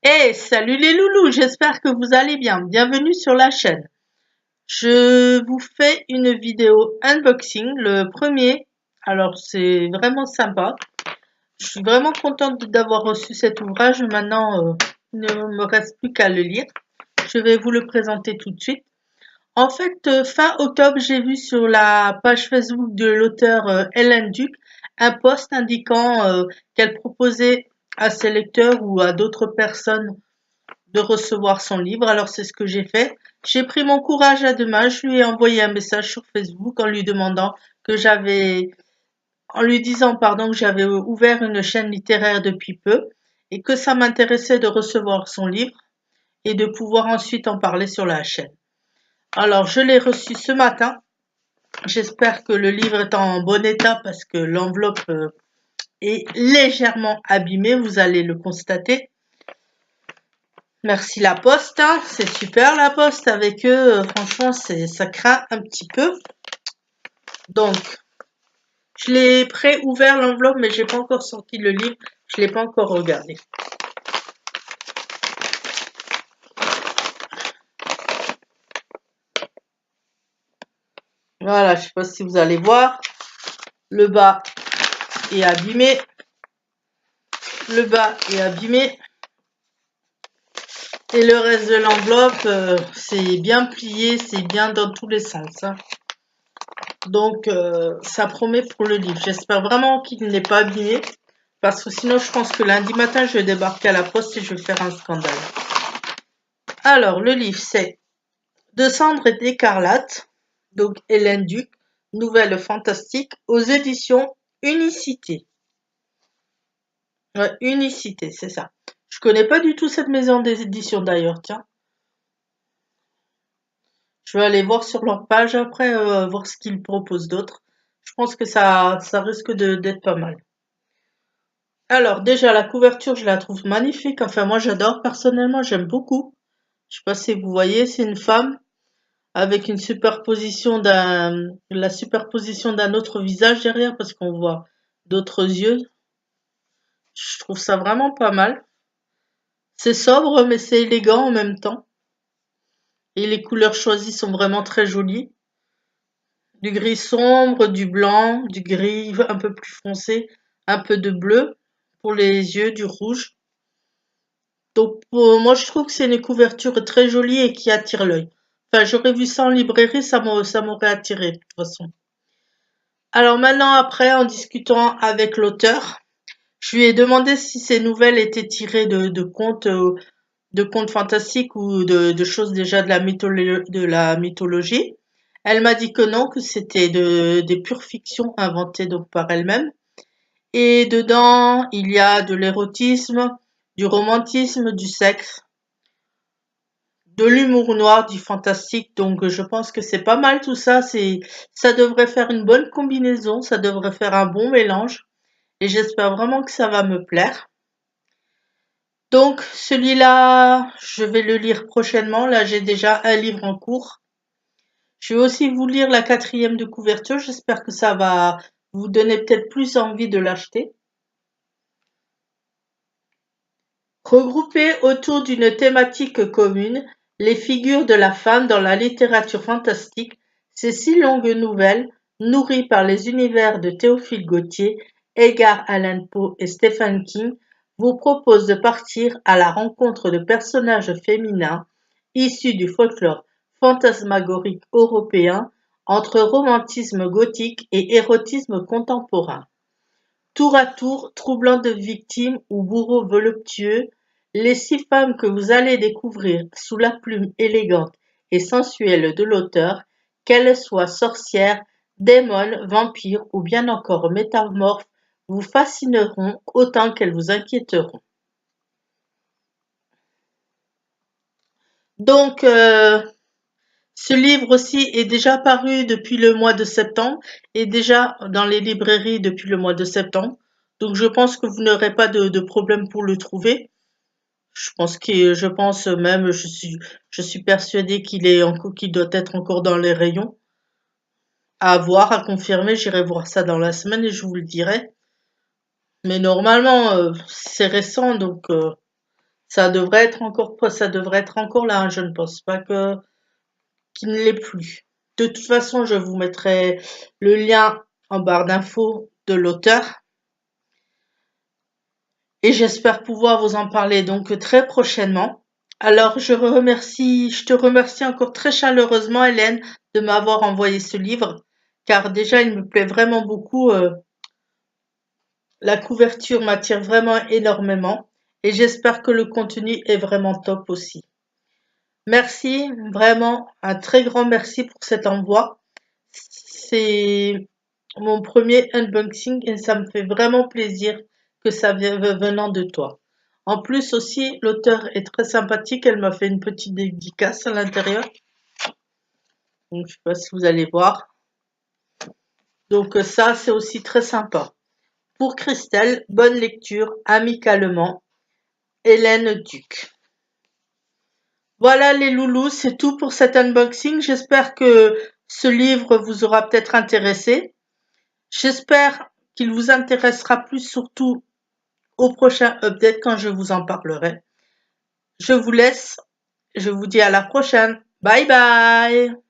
Hey, salut les loulous, j'espère que vous allez bien. Bienvenue sur la chaîne. Je vous fais une vidéo unboxing, le premier. Alors, c'est vraiment sympa. Je suis vraiment contente d'avoir reçu cet ouvrage. Maintenant, il ne me reste plus qu'à le lire. Je vais vous le présenter tout de suite. En fait, fin octobre, j'ai vu sur la page Facebook de l'auteur Hélène Duc un post indiquant qu'elle proposait à ses lecteurs ou à d'autres personnes de recevoir son livre. Alors c'est ce que j'ai fait. J'ai pris mon courage à deux mains. Je lui ai envoyé un message sur Facebook en lui demandant que j'avais, en lui disant pardon que j'avais ouvert une chaîne littéraire depuis peu et que ça m'intéressait de recevoir son livre et de pouvoir ensuite en parler sur la chaîne. Alors je l'ai reçu ce matin. J'espère que le livre est en bon état parce que l'enveloppe est légèrement abîmée, vous allez le constater. Merci la poste, hein. C'est super la poste avec eux, franchement ça craint un petit peu. Donc, je l'ai pré-ouvert l'enveloppe mais j'ai pas encore sorti le livre, je l'ai pas encore regardé. Voilà, je sais pas si vous allez voir, le bas est abîmé, le bas est abîmé et le reste de l'enveloppe c'est bien plié, c'est bien dans tous les sens, hein. Donc ça promet pour le livre. J'espère vraiment qu'il n'est pas abîmé. Parce que sinon, je pense que lundi matin, je vais débarquer à la poste et je vais faire un scandale. Alors, le livre, c'est De cendre et d'écarlate, donc Hélène Duc, nouvelle fantastique, aux éditions Unicité. Ouais, Unicité, c'est ça. Je connais pas du tout cette maison des éditions d'ailleurs, tiens. Je vais aller voir sur leur page après, voir ce qu'ils proposent d'autre. Je pense que ça risque d'être pas mal. Alors, déjà, la couverture, je la trouve magnifique. Enfin, moi, j'adore personnellement, j'aime beaucoup. Je sais pas si vous voyez, c'est une femme avec la superposition d'un autre visage derrière parce qu'on voit d'autres yeux. Je trouve ça vraiment pas mal. C'est sobre, mais c'est élégant en même temps. Et les couleurs choisies sont vraiment très jolies. Du gris sombre, du blanc, du gris un peu plus foncé, un peu de bleu pour les yeux, du rouge. Donc moi je trouve que c'est une couverture très jolie et qui attire l'œil. Enfin j'aurais vu ça en librairie, ça m'aurait attiré de toute façon. Alors maintenant après en discutant avec l'auteur, je lui ai demandé si ces nouvelles étaient tirées de contes fantastiques ou de choses déjà de la mythologie. Elle m'a dit que non, que c'était des pures fictions inventées donc par elle-même. Et dedans, il y a de l'érotisme, du romantisme, du sexe, de l'humour noir, du fantastique. Donc je pense que c'est pas mal tout ça. Ça devrait faire une bonne combinaison, ça devrait faire un bon mélange. Et j'espère vraiment que ça va me plaire. Donc celui-là, je vais le lire prochainement. Là, j'ai déjà un livre en cours. Je vais aussi vous lire la quatrième de couverture. J'espère que ça va vous donner peut-être plus envie de l'acheter. Regroupées autour d'une thématique commune, les figures de la femme dans la littérature fantastique, ces 6 longues nouvelles, nourries par les univers de Théophile Gautier, Edgar Allan Poe et Stephen King, vous proposent de partir à la rencontre de personnages féminins issus du folklore fantasmagorique européen entre romantisme gothique et érotisme contemporain. Tour à tour, troublantes victimes ou bourreaux voluptueux, les 6 femmes que vous allez découvrir sous la plume élégante et sensuelle de l'auteur, qu'elles soient sorcières, démones, vampires ou bien encore métamorphes, vous fascineront autant qu'elles vous inquiéteront. Donc, ce livre aussi est déjà paru depuis le mois de septembre et déjà dans les librairies depuis le mois de septembre. Donc je pense que vous n'aurez pas de problème pour le trouver. Je pense même, je suis persuadée qu'il doit être encore dans les rayons. À voir, à confirmer, j'irai voir ça dans la semaine et je vous le dirai. Mais normalement, c'est récent, donc ça devrait être encore là, hein. Je ne pense pas que qu'il ne l'est plus. De toute façon, je vous mettrai le lien en barre d'infos de l'auteur et j'espère pouvoir vous en parler donc très prochainement. Alors, je te remercie encore très chaleureusement, Hélène, de m'avoir envoyé ce livre, car déjà, il me plaît vraiment beaucoup. La couverture m'attire vraiment énormément et j'espère que le contenu est vraiment top aussi. Merci, vraiment un très grand merci pour cet envoi. C'est mon premier unboxing et ça me fait vraiment plaisir que ça vienne venant de toi. En plus aussi, l'auteur est très sympathique, elle m'a fait une petite dédicace à l'intérieur. Donc je sais pas si vous allez voir. Donc ça, c'est aussi très sympa. Pour Christelle, bonne lecture, amicalement, Hélène Duc. Voilà les loulous, c'est tout pour cet unboxing. J'espère que ce livre vous aura peut-être intéressé. J'espère qu'il vous intéressera plus surtout au prochain update quand je vous en parlerai. Je vous laisse, je vous dis à la prochaine. Bye bye!